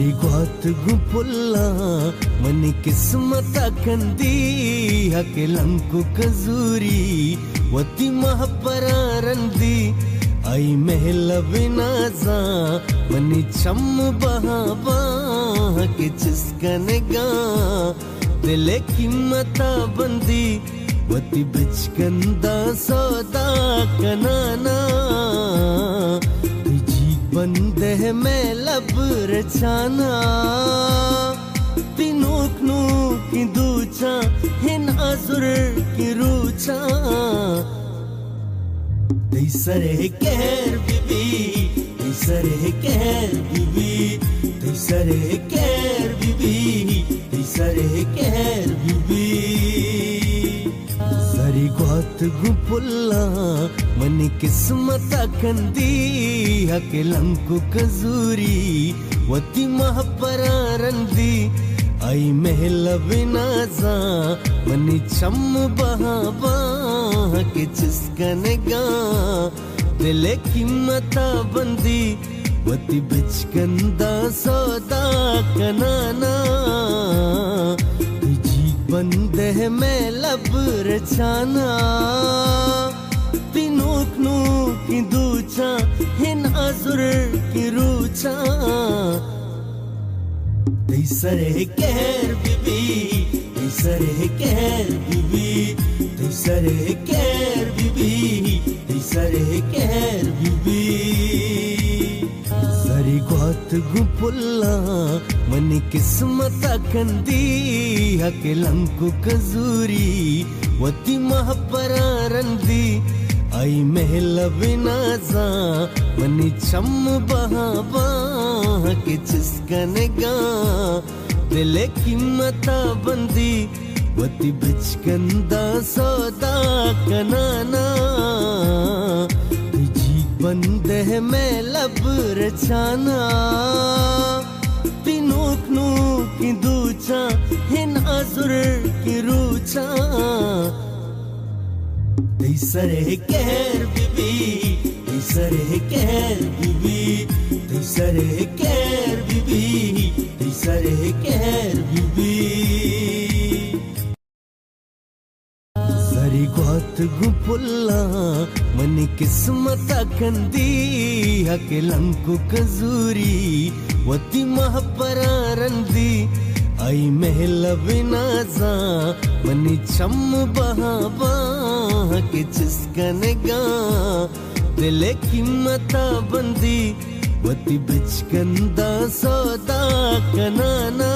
सरिगोत गुपुल्ला money किस्मत कंदी हकेलंकु कजूरी वती महपरारंदी आई महल बिनाजा मनी चम बहावा के चिस्कनगा दिले कीमता बंदी वती बिचकंदा सौदा कनाना बंदे है मैं लब रचाना तिनोक नू की दूचा हिन आजुर की रूचा सरे कहर बीबी सरे कहर बीबी सरे कहर बीबी सरे कहर बीबी सरिगोत गुपुल्ला मनी किस्मत कंदी हकेलंकु कजूरी वती महपरारंदी आई महल बिनाजा मनी चम बहावा के चिस्कनगा दिले कीमता बंदी वती बिचकंदा सौदा कनाना बंदे है मैं लब रचाना तिनोक नू की दूचा हिन आजुर की रूचा सरे कहर बीबी सरे कहर बीबी सरे कहर बीबी सरे कहर बीबी सरिगोत गुपुल्ला मनी किस्मत कंदी हकेलंकु कजूरी वती महपरारंदी आई महल बिनाजा मनी चम बहावा के चिस्कनगा दिले कीमता बंदी वती बिचकंदा सौदा कनाना बंदे है मैं लब रचाना तिनोक नू की दूचा हिन आजुर की रूचा सरे कहर बीबी सरे कहर बीबी सरे कहर बीबी सरे कहर बीबी सरिगोत गुपुल्ला मनी किस्मत कंदी हकेलंकु कजूरी वती महपरारंदी आई महल बिनाजा मनी चम बहावा के चिस्कनगा दिले कीमता बंदी वती बिचकंदा सौदा कनाना